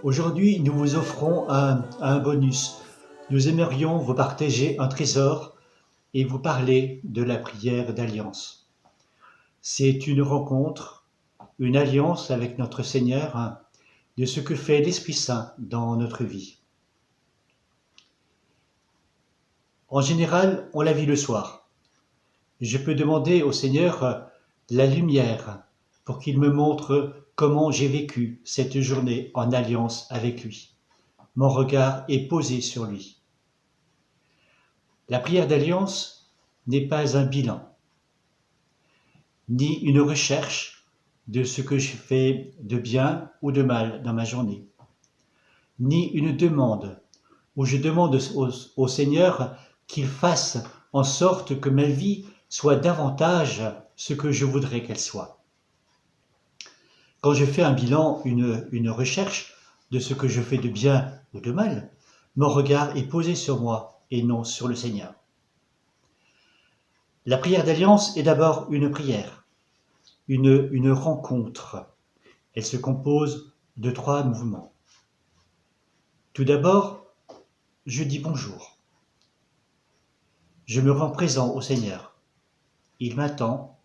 Aujourd'hui, nous vous offrons un bonus. Nous aimerions vous partager un trésor et vous parler de la prière d'alliance. C'est une rencontre, une alliance avec notre Seigneur, de ce que fait l'Esprit Saint dans notre vie. En général, on la vit le soir. Je peux demander au Seigneur la lumière pour qu'il me montre comment j'ai vécu cette journée en alliance avec lui. Mon regard est posé sur lui. La prière d'alliance n'est pas un bilan, ni une recherche de ce que je fais de bien ou de mal dans ma journée, ni une demande où je demande au Seigneur qu'il fasse en sorte que ma vie soit davantage ce que je voudrais qu'elle soit. Quand je fais un bilan, une recherche de ce que je fais de bien ou de mal, mon regard est posé sur moi et non sur le Seigneur. La prière d'alliance est d'abord une prière, une rencontre. Elle se compose de 3 mouvements. Tout d'abord, je dis bonjour. Je me rends présent au Seigneur. Il m'attend,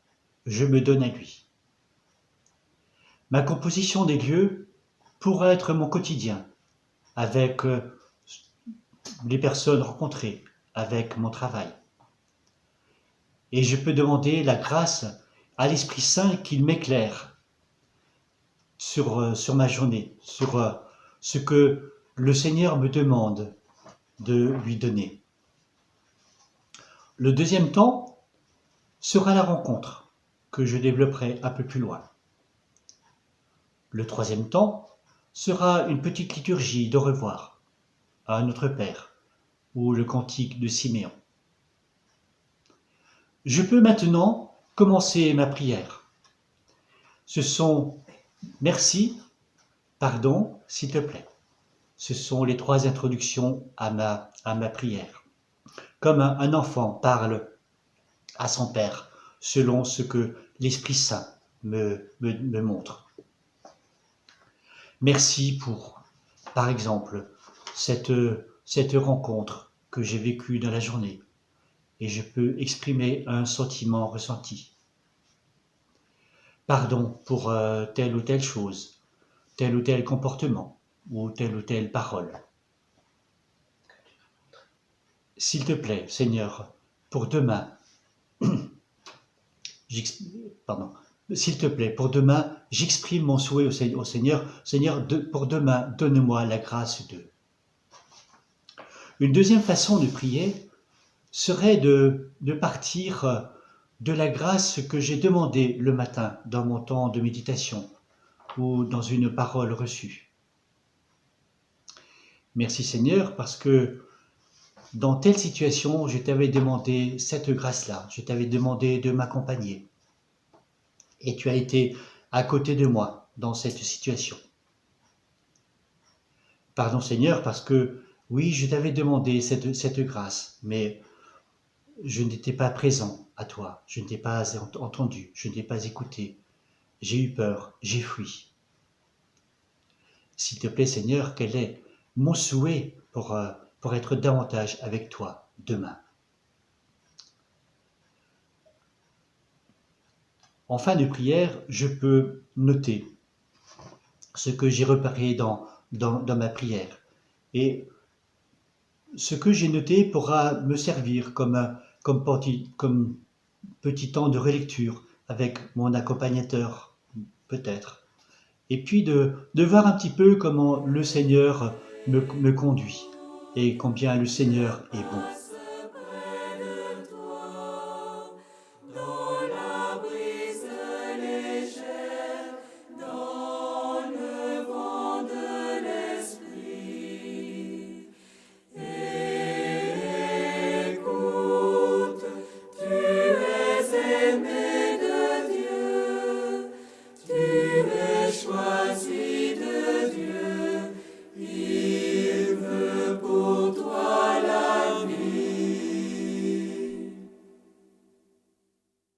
je me donne à lui. Ma composition des lieux pourra être mon quotidien, avec les personnes rencontrées, avec mon travail. Et je peux demander la grâce à l'Esprit Saint qu'il m'éclaire sur ma journée, sur ce que le Seigneur me demande de lui donner. Le deuxième temps sera la rencontre, que je développerai un peu plus loin. Le troisième temps sera une petite liturgie d'au revoir à notre Père, ou le cantique de Siméon. Je peux maintenant commencer ma prière. Ce sont merci, pardon, s'il te plaît. Ce sont les 3 introductions à ma prière. Comme un enfant parle à son Père, selon ce que l'Esprit Saint me montre. Merci pour, par exemple, cette rencontre que j'ai vécue dans la journée, et je peux exprimer un sentiment ressenti. Pardon pour telle ou telle chose, tel ou tel comportement, ou telle parole. S'il te plaît, Seigneur, pour demain, s'il te plaît, pour demain, j'exprime mon souhait au Seigneur. Seigneur, pour demain, donne-moi la grâce de. Une deuxième façon de prier serait de partir de la grâce que j'ai demandée le matin dans mon temps de méditation ou dans une parole reçue. Merci Seigneur, parce que dans telle situation, je t'avais demandé cette grâce-là, je t'avais demandé de m'accompagner. Et tu as été à côté de moi dans cette situation. Pardon Seigneur, parce que oui, je t'avais demandé cette grâce, mais je n'étais pas présent à toi, je ne t'ai pas entendu, je ne t'ai pas écouté. J'ai eu peur, j'ai fui. S'il te plaît Seigneur, quel est mon souhait pour être davantage avec toi demain? En fin de prière, je peux noter ce que j'ai repéré dans ma prière. Et ce que j'ai noté pourra me servir comme petit temps de relecture avec mon accompagnateur, peut-être. Et puis de voir un petit peu comment le Seigneur me conduit et combien le Seigneur est bon.